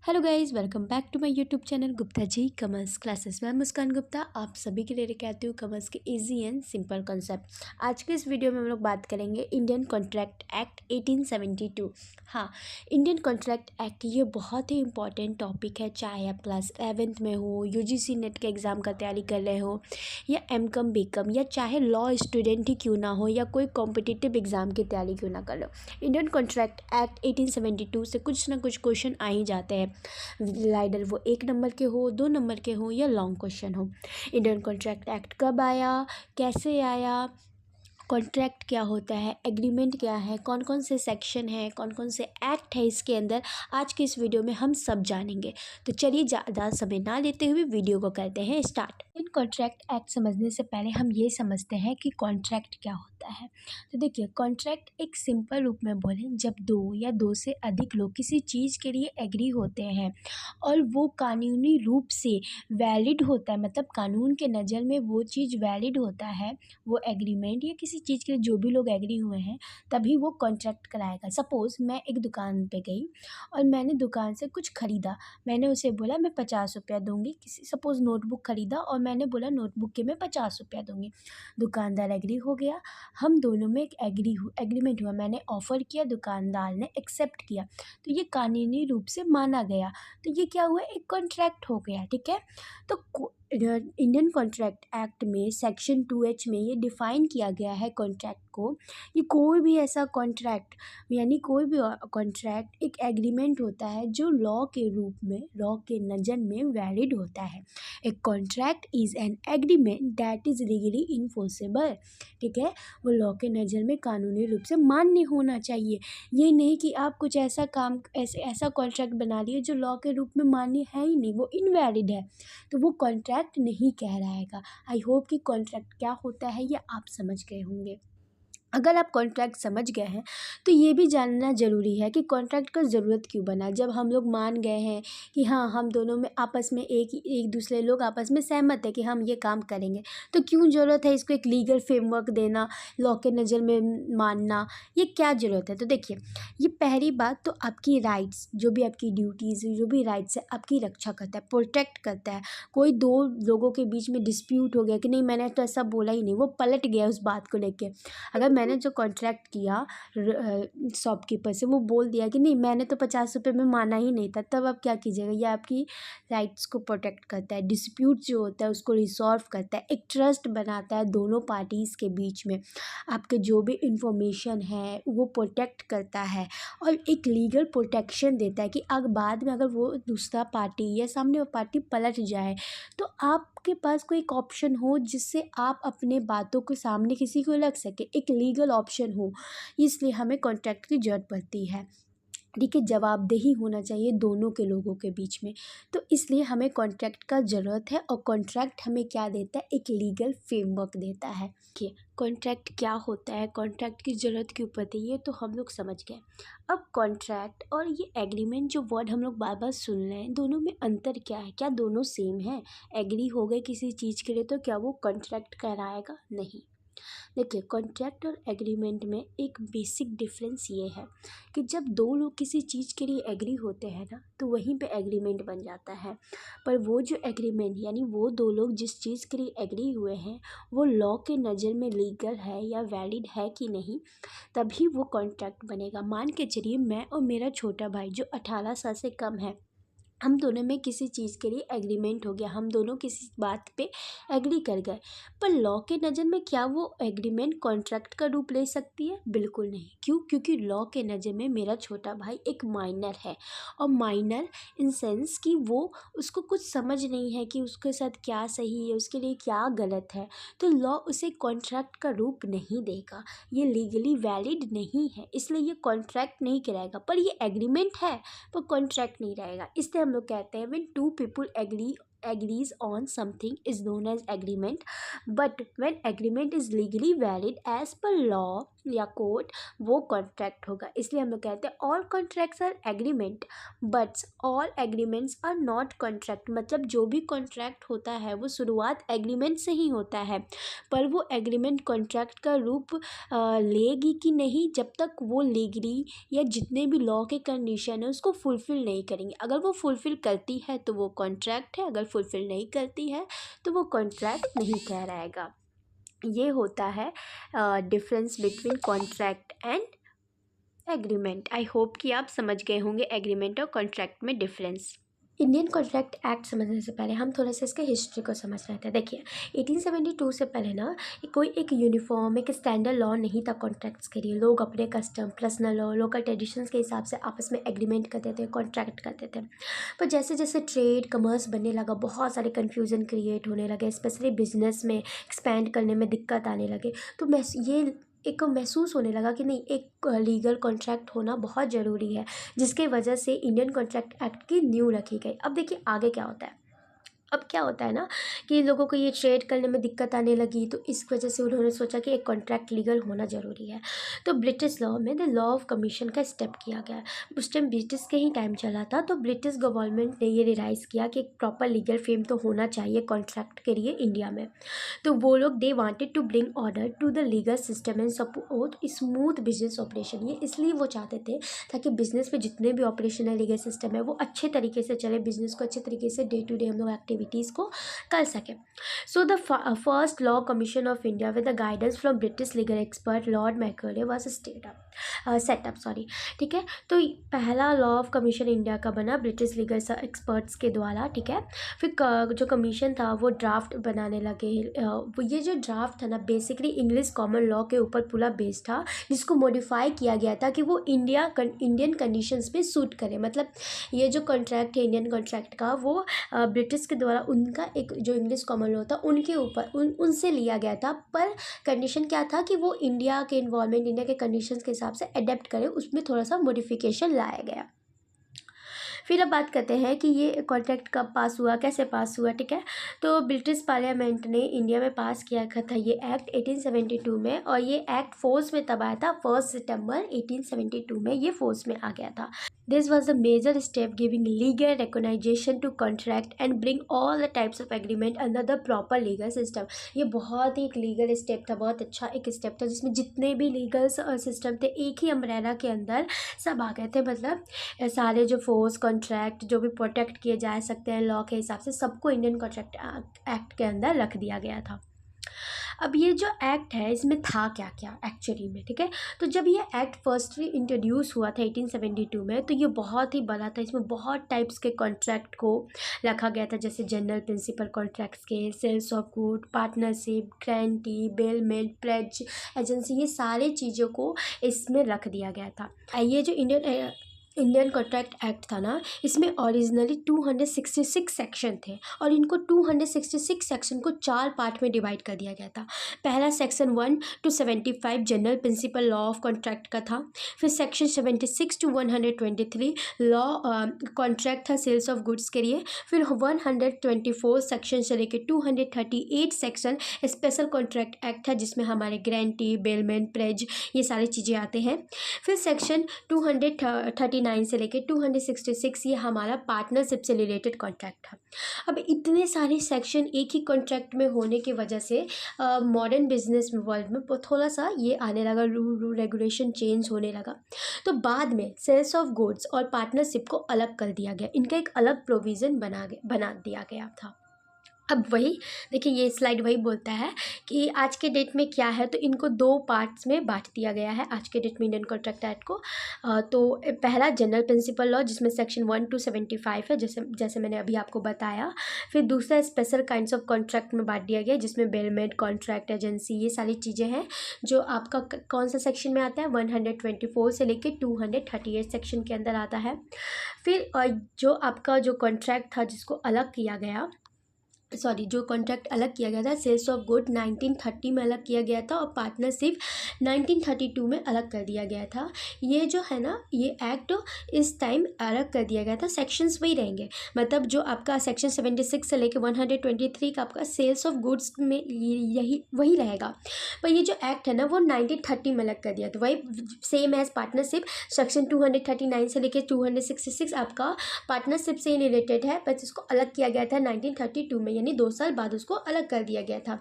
Hello guys, welcome back to my YouTube channel Gupta ji commerce classes. मैं मुस्कान गुप्ता आप सभी के लिए लेकर आती हूँ कॉमर्स के इजी एंड सिंपल कॉन्सेप्ट। आज के इस वीडियो में हम लोग बात करेंगे इंडियन कॉन्ट्रैक्ट एक्ट 1872। हाँ, इंडियन कॉन्ट्रैक्ट एक्ट ये बहुत ही इंपॉर्टेंट टॉपिक है, चाहे आप क्लास 11th में हो, यूजीसी नेट के एग्ज़ाम का तैयारी कर रहे हो, या एमकॉम बीकॉम, या चाहे लॉ स्टूडेंट ही क्यों ना हो, या कोई कॉम्पिटिटिव एग्ज़ाम की तैयारी क्यों ना कर लो। इंडियन कॉन्ट्रैक्ट एक्ट 1872 से कुछ ना कुछ क्वेश्चन आ ही जाते हैं, राइडर वो 1 नंबर के हो, 2 नंबर के हो, या लॉन्ग क्वेश्चन हो। इंडियन कॉन्ट्रैक्ट एक्ट कब आया, कैसे आया, कॉन्ट्रैक्ट क्या होता है, एग्रीमेंट क्या है, कौन कौन से सेक्शन है, कौन कौन से एक्ट है इसके अंदर, आज के इस वीडियो में हम सब जानेंगे। तो चलिए ज़्यादा समय ना लेते हुए वीडियो को करते हैं स्टार्ट। इन कॉन्ट्रैक्ट एक्ट समझने से पहले हम ये समझते हैं कि कॉन्ट्रैक्ट क्या होता है। तो देखिए, कॉन्ट्रैक्ट एक सिंपल रूप में बोलें, जब दो या दो से अधिक लोग किसी चीज़ के लिए एग्री होते हैं और वो कानूनी रूप से वैलिड होता है, मतलब कानून के नज़र में वो चीज़ वैलिड होता है, वो एग्रीमेंट या किसी चीज़ के लिए जो भी लोग एग्री हुए हैं, तभी वो कॉन्ट्रैक्ट कराएगा। सपोज़ मैं एक दुकान पे गई और मैंने दुकान से कुछ ख़रीदा। मैंने उसे बोला मैं 50 रुपया दूँगी, किसी सपोज़ नोटबुक ख़रीदा और मैंने बोला नोटबुक के मैं 50 रुपया दूँगी। दुकानदार एग्री हो गया, हम दोनों में एक एग्रीमेंट हुआ। मैंने ऑफ़र किया, दुकानदार ने एक्सेप्ट किया, तो ये कानूनी रूप से माना गया। तो ये क्या हुआ, एक कॉन्ट्रैक्ट हो गया। ठीक है, तो इंडियन कॉन्ट्रैक्ट एक्ट में सेक्शन 2H में ये डिफ़ाइन किया गया है कॉन्ट्रैक्ट को। ये कोई भी ऐसा कॉन्ट्रैक्ट, यानी कोई भी कॉन्ट्रैक्ट एक एग्रीमेंट होता है जो लॉ के रूप में, लॉ के नज़र में वैलिड होता है। एक contract is an agreement that is legally enforceable. ठीक है, वो लॉ के नज़र में कानूनी रूप से मान्य होना चाहिए। ये नहीं कि आप कुछ ऐसा काम, ऐसा कॉन्ट्रैक्ट बना लिए जो लॉ के रूप में मान्य है ही नहीं, वो इनवैलिड है, तो वो कॉन्ट्रैक्ट नहीं कहलाएगा। आई होप कि कॉन्ट्रैक्ट क्या होता है ये आप समझ गए होंगे। अगर आप कॉन्ट्रैक्ट समझ गए हैं तो ये भी जानना ज़रूरी है कि कॉन्ट्रैक्ट का ज़रूरत क्यों बना। जब हम लोग मान गए हैं कि हाँ, हम दोनों में आपस में एक दूसरे लोग आपस में सहमत है कि हम ये काम करेंगे, तो क्यों ज़रूरत है इसको एक लीगल फ्रेमवर्क देना, लॉ के नज़र में मानना, ये क्या ज़रूरत है। तो देखिए, ये पहली बात तो आपकी राइट्स, जो भी आपकी ड्यूटीज़, जो भी राइट्स है, आपकी रक्षा करता है, प्रोटेक्ट करता है। कोई दो लोगों के बीच में डिस्प्यूट हो गया कि नहीं मैंने तो ऐसा बोला ही नहीं, वो पलट गया उस बात को लेके। अगर मैंने जो कॉन्ट्रैक्ट किया शॉपकीपर से, वो बोल दिया कि नहीं मैंने तो 50 रुपये में माना ही नहीं था, तब आप क्या कीजिएगा। ये आपकी राइट्स को प्रोटेक्ट करता है, डिस्प्यूट जो होता है उसको रिसॉल्व करता है, एक ट्रस्ट बनाता है दोनों पार्टीज़ के बीच में, आपके जो भी इंफॉर्मेशन है वो प्रोटेक्ट करता है और एक लीगल प्रोटेक्शन देता है कि अगर बाद में अगर वो दूसरा पार्टी या सामने वाली पार्टी पलट जाए तो आपके पास कोई एक ऑप्शन हो जिससे आप अपने बातों के सामने किसी को रख सके, एक लीगल ऑप्शन हो। इसलिए हमें कॉन्ट्रैक्ट की ज़रूरत पड़ती है। ठीक है, जवाबदेही होना चाहिए दोनों के लोगों के बीच में, तो इसलिए हमें कॉन्ट्रैक्ट का ज़रूरत है। और कॉन्ट्रैक्ट हमें क्या देता है, एक लीगल फ्रेमवर्क देता है कि कॉन्ट्रैक्ट क्या होता है, कॉन्ट्रैक्ट की ज़रूरत क्यों पड़ती है, ये तो हम लोग समझ गए। अब कॉन्ट्रैक्ट और ये एग्रीमेंट जो वर्ड हम लोग बार बार सुन रहे हैं, दोनों में अंतर क्या है, क्या दोनों सेम है। एग्री हो गए किसी चीज़ के लिए तो क्या वो कॉन्ट्रैक्ट कहलाएगा? नहीं। देखिए, कॉन्ट्रैक्ट और एग्रीमेंट में एक बेसिक डिफरेंस ये है कि जब दो लोग किसी चीज़ के लिए एग्री होते हैं ना, तो वहीं पे एग्रीमेंट बन जाता है। पर वो जो एग्रीमेंट, यानी वो दो लोग जिस चीज़ के लिए एग्री हुए हैं, वो लॉ के नज़र में लीगल है या वैलिड है कि नहीं, तभी वो कॉन्ट्रैक्ट बनेगा। मान के चलिए, मैं और मेरा छोटा भाई जो 18 साल से कम है, हम दोनों में किसी चीज़ के लिए एग्रीमेंट हो गया, हम दोनों किसी बात पे एग्री कर गए, पर लॉ के नज़र में क्या वो एग्रीमेंट कॉन्ट्रैक्ट का रूप ले सकती है? बिल्कुल नहीं। क्यों? क्योंकि लॉ के नज़र में मेरा छोटा भाई एक माइनर है, और माइनर इन सेंस कि वो, उसको कुछ समझ नहीं है कि उसके साथ क्या सही है, उसके लिए क्या गलत है, तो लॉ उसे कॉन्ट्रैक्ट का रूप नहीं देगा, ये लीगली वैलिड नहीं है, इसलिए ये कॉन्ट्रैक्ट नहीं कराएगा। पर ये एग्रीमेंट है, पर कॉन्ट्रैक्ट नहीं रहेगा। इसलिए हम लोग कहते हैं when two people agree agrees on something is known as agreement, but when agreement is legally valid as per law या कोर्ट, वो कॉन्ट्रैक्ट होगा। इसलिए हम लोग कहते हैं all contracts are agreement but all agreements are not contract. मतलब जो भी कॉन्ट्रैक्ट होता है वो शुरुआत एग्रीमेंट से ही होता है, पर वो एग्रीमेंट कॉन्ट्रैक्ट का रूप लेगी कि नहीं जब तक वो लीगली या जितने भी लॉ के कंडीशन है उसको फुलफ़िल नहीं करेंगे। अगर वो फुलफ़िल करती है तो वो कॉन्ट्रैक्ट है, अगर फुलफ़िल नहीं करती है तो वो कॉन्ट्रैक्ट नहीं कहलाएगा। ये होता है difference between contract and agreement. I hope कि आप समझ गए होंगे एग्रीमेंट और कॉन्ट्रैक्ट में डिफरेंस। इंडियन कॉन्ट्रैक्ट एक्ट समझने से पहले हम थोड़ा सा इसके हिस्ट्री को समझ रहे थे। देखिए 1872 से पहले ना कोई एक यूनिफॉर्म एक स्टैंडर्ड लॉ नहीं था कॉन्ट्रैक्ट्स के लिए। लोग अपने custom, personal law, local traditions के हिसाब से आपस में एग्रीमेंट करते थे, कॉन्ट्रैक्ट करते थे। पर जैसे जैसे ट्रेड कमर्स बनने लगा, बहुत सारे कन्फ्यूज़न क्रिएट होने लगे, स्पेशली बिजनेस में एक्सपैंड करने में दिक्कत आने लगे। तो मैं ये एक महसूस होने लगा कि नहीं, एक लीगल कॉन्ट्रैक्ट होना बहुत ज़रूरी है, जिसके वजह से इंडियन कॉन्ट्रैक्ट एक्ट की नींव रखी गई। अब देखिए आगे क्या होता है। अब क्या होता है ना कि लोगों को ये ट्रेड करने में दिक्कत आने लगी, तो इस वजह से उन्होंने सोचा कि एक कॉन्ट्रैक्ट लीगल होना ज़रूरी है। तो ब्रिटिश लॉ में द लॉ ऑफ कमीशन का स्टेप किया गया। उस टाइम ब्रिटिश के ही टाइम चला था, तो ब्रिटिश गवर्नमेंट ने ये रियलाइज़ किया कि एक प्रॉपर लीगल फ्रेम तो होना चाहिए कॉन्ट्रैक्ट के लिए इंडिया में। तो वो लोग they wanted to bring order to the legal system and support smooth business operation. ये इसलिए वो चाहते थे ताकि बिजनेस में जितने भी ऑपरेशन है, लीगल सिस्टम है, वो अच्छे तरीके से चले, बिजनेस को अच्छे तरीके से डे टू डे हम लोग एक्टिविटीज़ को कर सकें। So the first law commission of India with the guidance from British legal expert Lord Macaulay was setup. ठीक है, तो पहला लॉ ऑफ कमीशन इंडिया का बना ब्रिटिश लीगल एक्सपर्ट्स के द्वारा। ठीक है, फिर जो कमीशन था वो ड्राफ्ट बनाने लगे। ये जो ड्राफ्ट था ना बेसिकली इंग्लिश कॉमन लॉ के ऊपर पूरा बेस्ड था, जिसको मॉडिफाई किया गया था कि वो इंडियन कंडीशंस पे सूट करे। मतलब ये जो कॉन्ट्रैक्ट है इंडियन कॉन्ट्रैक्ट का, वो ब्रिटिश के द्वारा उनका एक जो इंग्लिश कॉमन लॉ था उनके ऊपर उनसे लिया गया था, पर कंडीशन क्या था कि वो इंडिया के इन्वॉल्वमेंट, इंडिया के कंडीशंस के हिसाब से अडेप्ट करे, उसमें थोड़ा सा मॉडिफिकेशन लाया गया। फिर अब बात करते हैं कि ये कॉन्ट्रैक्ट कब पास हुआ, कैसे पास हुआ। ठीक है, तो ब्रिटिश पार्लियामेंट ने इंडिया में पास किया था ये एक्ट 1872 में, और ये एक्ट फोर्स में तब आया था 1 सितंबर 1872 में ये फोर्स में आ गया था। This was a major step giving legal recognition to contract and bring all the types of agreement under the proper legal system। ये बहुत ही एक लीगल स्टेप था, बहुत अच्छा एक स्टेप था, जिसमें जितने भी लीगल सिस्टम थे एक ही अम्ब्रेला के अंदर सब आ गए थे। मतलब सारे जो फोर्स कॉन्ट्रैक्ट जो भी प्रोटेक्ट किए जा सकते हैं लॉ के हिसाब से, सबको इंडियन कॉन्ट्रैक्ट एक्ट के अंदर रख दिया गया था। अब ये जो एक्ट है इसमें था क्या क्या एक्चुअली में। ठीक है, तो जब ये एक्ट फर्स्टली इंट्रोड्यूस हुआ था 1872 में, तो ये बहुत ही बड़ा था। इसमें बहुत टाइप्स के कॉन्ट्रैक्ट को रखा गया था, जैसे जनरल प्रिंसिपल कॉन्ट्रैक्ट्स के, sales of good, partnership, guarantee, bailment, pledge, agency, ये सारे चीज़ों को इसमें रख दिया गया था। ये जो इंडियन कॉन्ट्रैक्ट एक्ट था ना, इसमें ओरिजिनली 266 सेक्शन थे, और इनको 266 सेक्शन को 4 पार्ट में डिवाइड कर दिया गया था। पहला section 1 to 75 general principle law of contract का था। फिर सेक्शन 76 to 123 लॉ कॉन्ट्रैक्ट था सेल्स ऑफ गुड्स के लिए। फिर 124 सेक्शन से लेकर 238 सेक्शन स्पेशल कॉन्ट्रैक्ट एक्ट था, जिसमें हमारे गारंटी, बेलमेंट, प्लेज, ये सारी चीज़ें आते हैं। फिर सेक्शन 239 से लेके 266 ये हमारा पार्टनरशिप से रिलेटेड कॉन्ट्रैक्ट था। अब इतने सारे सेक्शन एक ही कॉन्ट्रैक्ट में होने की वजह से मॉडर्न बिजनेस वर्ल्ड में थोड़ा सा ये आने लगा, रूल रेगुलेशन चेंज होने लगा। तो बाद में सेल्स ऑफ गुड्स और पार्टनरशिप को अलग कर दिया गया, इनका एक अलग प्रोविज़न बना दिया गया था। अब वही देखिए, ये स्लाइड वही बोलता है कि आज के डेट में क्या है, तो इनको 2 पार्ट्स में बांट दिया गया है आज के डेट में इंडियन कॉन्ट्रैक्ट एक्ट को। तो पहला जनरल प्रिंसिपल लॉ, जिसमें सेक्शन 1 to 75 है, जैसे मैंने अभी आपको बताया। फिर दूसरा स्पेशल काइंड्स ऑफ कॉन्ट्रैक्ट में बांट दिया गया, जिसमें बेलमेंट, कॉन्ट्रैक्ट, एजेंसी, ये सारी चीज़ें हैं, जो आपका कौन सा सेक्शन में आता है, 124 से लेकर 238 सेक्शन के अंदर आता है। फिर जो आपका जो कॉन्ट्रैक्ट था जिसको अलग किया गया, सॉरी जो कॉन्ट्रैक्ट अलग किया गया था, सेल्स ऑफ गुड 1930 में अलग किया गया था और पार्टनरशिप 1932 में अलग कर दिया गया था। ये जो है ना, ये एक्ट इस टाइम अलग कर दिया गया था, सेक्शंस वही रहेंगे। मतलब जो आपका सेक्शन 76 से लेकर 123 का आपका सेल्स ऑफ गुड्स में यही वही रहेगा। पर ये जो एक्ट है ना वो 1930 में अलग कर दिया था, वही सेम एज पार्टनरशिप। सेक्शन 239 से लेकर 266 आपका पार्टनरशिप से रिलेटेड है, बट इसको अलग किया गया था 1932 में, यानी 2 साल बाद उसको अलग कर दिया गया था।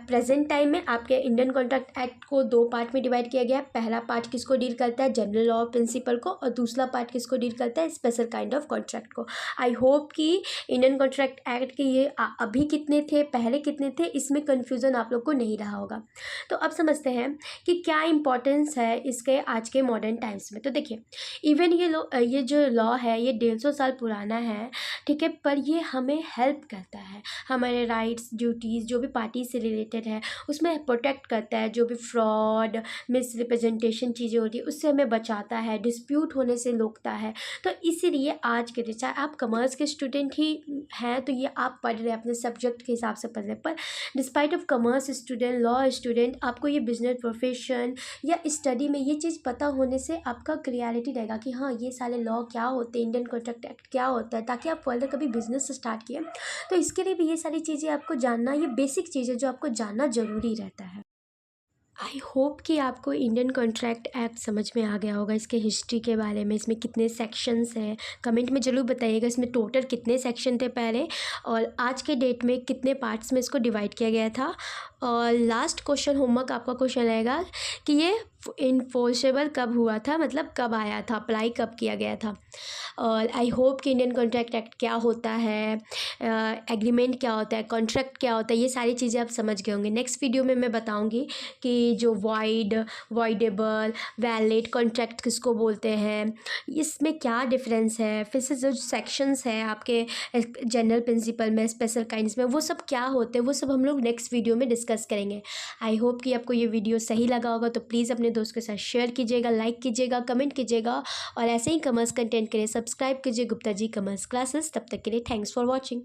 प्रेजेंट टाइम में आपके इंडियन कॉन्ट्रैक्ट एक्ट को 2 पार्ट में डिवाइड किया गया है। पहला पार्ट किसको डील करता है, जनरल लॉ प्रिंसिपल को, और दूसरा पार्ट किसको डील करता है, स्पेशल काइंड ऑफ कॉन्ट्रैक्ट को। आई होप कि इंडियन कॉन्ट्रैक्ट एक्ट के ये अभी कितने थे, पहले कितने थे, इसमें कन्फ्यूज़न आप लोग को नहीं रहा होगा। तो अब समझते हैं कि क्या इंपॉर्टेंस है इसके आज के मॉडर्न टाइम्स में। तो देखिए, इवन ये जो लॉ है ये 150 साल पुराना है, ठीक है, पर ये हमें हेल्प करता है, हमारे राइट्स ड्यूटीज़ जो भी पार्टी से रिलेटेड है उसमें प्रोटेक्ट करता है। जो भी फ्रॉड मिसरिप्रेजेंटेशन चीज़ें होती है उससे हमें बचाता है, डिस्प्यूट होने से रोकता है। तो इसीलिए आज के दिन चाहे आप कॉमर्स के स्टूडेंट ही हैं तो ये आप पढ़ रहे हैं अपने सब्जेक्ट के हिसाब से पढ़ रहे हैं, पर despite of commerce student, law student, आपको ये बिजनेस प्रोफेशन या स्टडी में ये चीज़ पता होने से आपका क्लियरिटी रहेगा कि हाँ ये सारे लॉ क्या होते हैं, इंडियन कॉन्ट्रैक्ट एक्ट क्या होता है, ताकि आप फर्दर कभी बिजनेस स्टार्ट किए तो इसके लिए भी ये सारी चीज़ें आपको जानना, ये बेसिक चीज़ें जो आपको जानना ज़रूरी रहता है। आई होप कि आपको इंडियन कॉन्ट्रैक्ट एक्ट समझ में आ गया होगा, इसके हिस्ट्री के बारे में, इसमें कितने सेक्शंस हैं। कमेंट में ज़रूर बताइएगा इसमें टोटल कितने सेक्शन थे पहले, और आज के डेट में कितने पार्ट्स में इसको डिवाइड किया गया था। और लास्ट क्वेश्चन होमवर्क आपका क्वेश्चन रहेगा कि ये इन्फोर्सेबल कब हुआ था, मतलब कब आया था, अप्लाई कब किया गया था। और आई होप कि इंडियन कॉन्ट्रैक्ट एक्ट क्या होता है, एग्रीमेंट क्या होता है, कॉन्ट्रैक्ट क्या होता है, ये सारी चीज़ें आप समझ गए होंगे। नेक्स्ट वीडियो में मैं बताऊंगी कि जो वॉइडेबल, वैलिड कॉन्ट्रैक्ट किसको बोलते हैं, इसमें क्या डिफरेंस है, फिर से जो सेक्शंस है आपके जनरल प्रिंसिपल में, स्पेशल काइंड्स में, वो सब क्या होते हैं, वो सब हम लोग नेक्स्ट वीडियो में डिस्कस करेंगे। आई होप कि आपको ये वीडियो सही लगा होगा, तो प्लीज़ अपने दोस्त के साथ शेयर कीजिएगा, लाइक कीजिएगा, कमेंट कीजिएगा, और ऐसे ही कॉमर्स कंटेंट के लिए सब्सक्राइब कीजिए गुप्ता जी कॉमर्स क्लासेस। तब तक के लिए थैंक्स फॉर वॉचिंग।